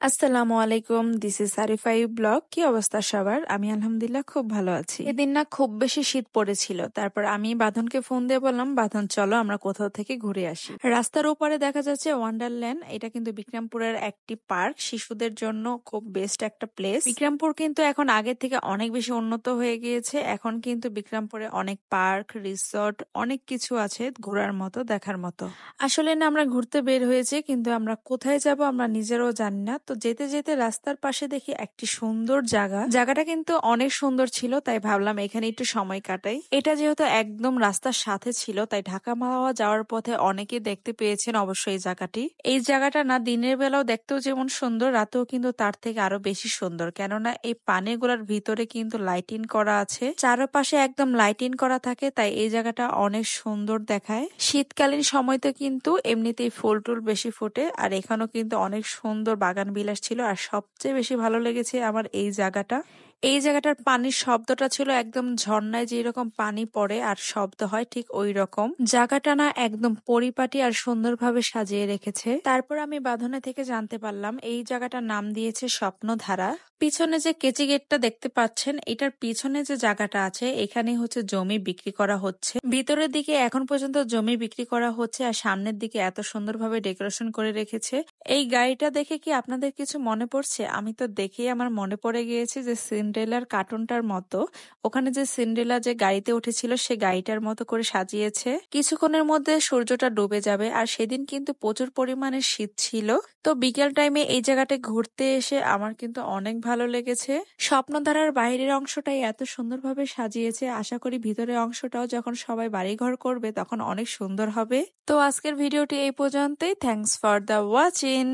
আসসালামু আলাইকুম, this is সারিফাই blog. কি অবস্থা সবার? আমি আলহামদুলিল্লাহ খুব ভালো আছি। এদিন না খুব বেশি শীত পড়েছিল, তারপর আমি বাঁধনকে ফোন দিয়ে বললাম, বাঁধন চলো আমরা কোথাও থেকে ঘুরে আসি। রাস্তার উপরে দেখা যাচ্ছে ওয়ান্ডারল্যান্ড, এটা কিন্তু বিক্রমপুরের একটি পার্ক, শিশুদের জন্য খুব বেস্ট একটা প্লেস। বিক্রমপুর কিন্তু এখন আগের থেকে অনেক বেশি উন্নত হয়ে গিয়েছে। এখন কিন্তু বিক্রমপুরে অনেক পার্ক, রিসর্ট, অনেক কিছু আছে ঘোরার মতো, দেখার মতো। আসলে না আমরা ঘুরতে বের হয়েছি, কিন্তু আমরা কোথায় যাব আমরা নিজেরাও জানি না। তো যেতে যেতে রাস্তার পাশে দেখি একটি সুন্দর জায়গাটা কিন্তু অনেক সুন্দর ছিল, তাই ভাবলাম এখানে একটু সময় কাটাই। এটা যেহেতু একদম রাস্তার সাথে ছিল, তাই ঢাকা মাওয়া যাওয়ার পথে অনেকে দেখতে পেয়েছেন অবশ্যই এই জায়গাটি। এই জায়গাটা না দিনের বেলাও দেখতেও যেমন সুন্দর, রাতেও কিন্তু তার থেকে আরো বেশি সুন্দর, কেননা এই পানিগুলোর ভিতরে কিন্তু লাইটিং করা আছে, চারপাশে একদম লাইটিং করা থাকে, তাই এই জায়গাটা অনেক সুন্দর দেখায়। শীতকালীন সময়তে কিন্তু এমনিতেই ফুল টুল বেশি ফোটে, আর এখানেও কিন্তু অনেক সুন্দর বাগান বিলাস ছিল। আর সবচেয়ে বেশি ভালো লেগেছে আমার এই জায়গাটার পানির শব্দটা ছিল একদম ঝর্ণায় যেরকম পানি পড়ে আর শব্দ হয়, ঠিক ওই রকম। জায়গাটা না একদম পরিপাটি আর সুন্দরভাবে সাজিয়ে রেখেছে। তারপর আমি বাঁধনে থেকে জানতে পারলাম এই জায়গাটার নাম দিয়েছে স্বপ্নধারা। পিছনে যে কেচি গেটটা দেখতে পাচ্ছেন, এটার পিছনে যে জায়গাটা আছে এখানে হচ্ছে জমি বিক্রি করা হচ্ছে। ভিতরের দিকে এখন পর্যন্ত জমি বিক্রি করা হচ্ছে, আর সামনের দিকে এত সুন্দরভাবে ডেকোরেশন করে রেখেছে। এই গাড়িটা দেখে কি আপনাদের কিছু মনে পড়ছে? আমি তো দেখেই আমার মনে পড়ে গিয়েছে যে সিন্ড্রেলার কার্টুনটার মতো, ওখানে যে সিন্ড্রেলা যে গাড়িতে উঠেছিল সে গাড়িটার মতো করে সাজিয়েছে। কিছুক্ষণের মধ্যে সূর্যটা ডুবে যাবে, আর সেদিন কিন্তু প্রচুর পরিমাণে শীত ছিল। তো বিকেল টাইমে এই জায়গাটা ঘুরতে এসে আমার কিন্তু অনেক ভালো লেগেছে। স্বপ্নধারার বাইরের অংশটাই এত সুন্দরভাবে সাজিয়েছে, আশা করি ভিতরের অংশটাও যখন সবাই বাড়িঘর করবে তখন অনেক সুন্দর হবে। তো আজকের ভিডিওটি এই পর্যন্তই। Thanks for the watching.